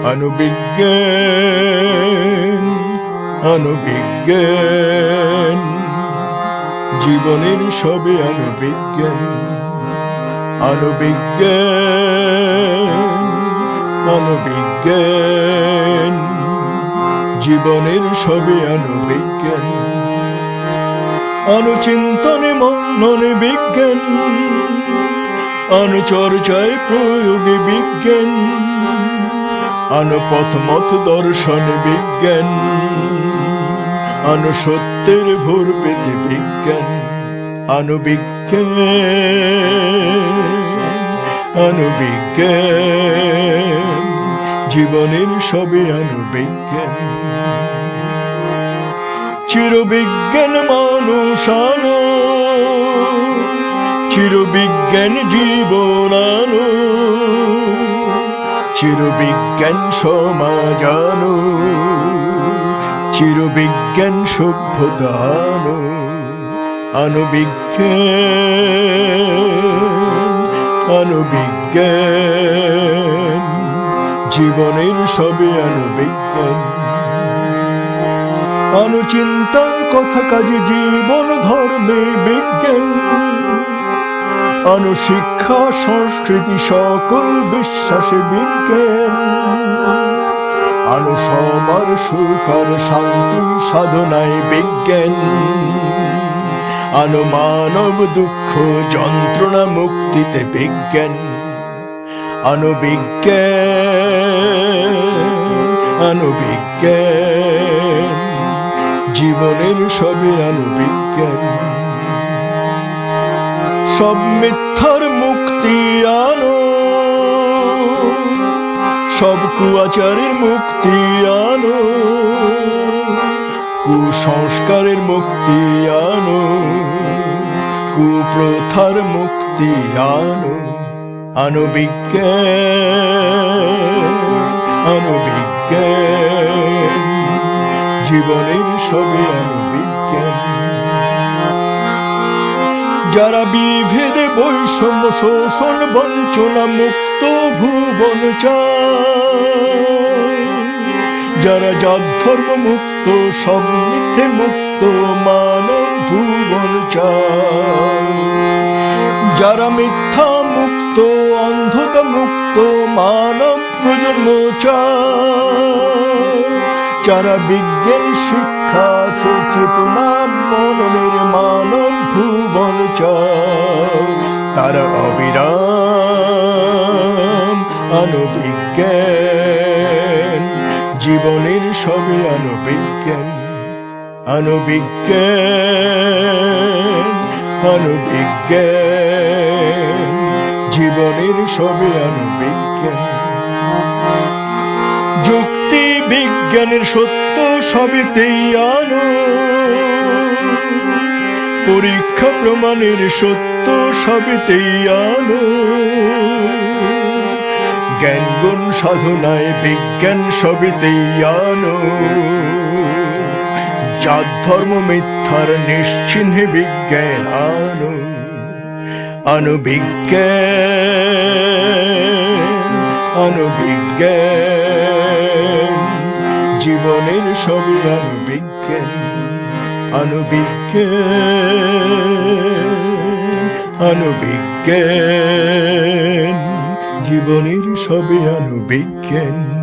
অনুবিজ্ঞান অনুবিজ্ঞান জীবনের সবে অনুবিজ্ঞান অনুবিজ্ঞান অনুবিজ্ঞান জীবনের সবে অনুবিজ্ঞান অনুচিন্তনে মননে বিজ্ঞান অনুচর্চায় প্রয়োগে বিজ্ঞান অনুপথমথ দর্শনে বিজ্ঞান অনুসত্যের ভোর পেতে বিজ্ঞান অনুবিজ্ঞান অনুবিজ্ঞান জীবনের সবে অনুবিজ্ঞান চিরবিজ্ঞান মানুষানো চিরবিজ্ঞান জীবনানো চিরবিজ্ঞান সমাজানো চিরবিজ্ঞান সভ্যতানো অনুবিজ্ঞান অনুবিজ্ঞান জীবনের সবে অনুবিজ্ঞান অনুচিন্তা কথা কাজে জীবন ধর্মে বিজ্ঞান অনুশিক্ষা সংস্কৃতি সকল বিশ্বাসে বিজ্ঞান অনুসবার সুখ আর শান্তি সাধনায় বিজ্ঞান অনুমানব দুঃখ যন্ত্রণা মুক্তিতে বিজ্ঞান অনুবিজ্ঞান অনুবিজ্ঞান জীবনের সবে অনুবিজ্ঞান সব মিথ্যার মুক্তি আনো সব কুয়াচারের মুক্তি আনো কুসংস্কারের মুক্তি আনো কুপ্রথার মুক্তি আনো অনুবিজ্ঞান অনুবিজ্ঞান জীবনের সবে অনুবিজ্ঞান যারা বিভেদে বৈষম্য শোষণ বঞ্চনা মুক্ত ভুবন চায় যারা জাত ধর্ম মুক্ত সব মিথ্যে মুক্ত মানব ভুবন চায় যারা মিথ্যা মুক্ত অন্ধতা মুক্ত মানব প্রজন্ম চায় যারা বিজ্ঞান শিক্ষা চেতনা মননের মানব ভুবন চায় তারা অবিরাম অনুবিজ্ঞান জীবনের সবে অনুবিজ্ঞান অনুবিজ্ঞান অনুবিজ্ঞান জীবনের সবে অনুবিজ্ঞান যুক্তি বিজ্ঞানের সত্য সবেতেই আনো পরীক্ষা প্রমাণের সত্য সবেতেই আনো জ্ঞান গুণ সাধনায় বিজ্ঞান সবেতেই আনো জাত ধর্ম মিথ্যার নিশ্চিহ্নে বিজ্ঞান আনো অনুবিজ্ঞান অনুবিজ্ঞান জীবনের সবে অনুবিজ্ঞান অনুবিজ্ঞান অনুবিজ্ঞান জীবনের সবে অনুবিজ্ঞান।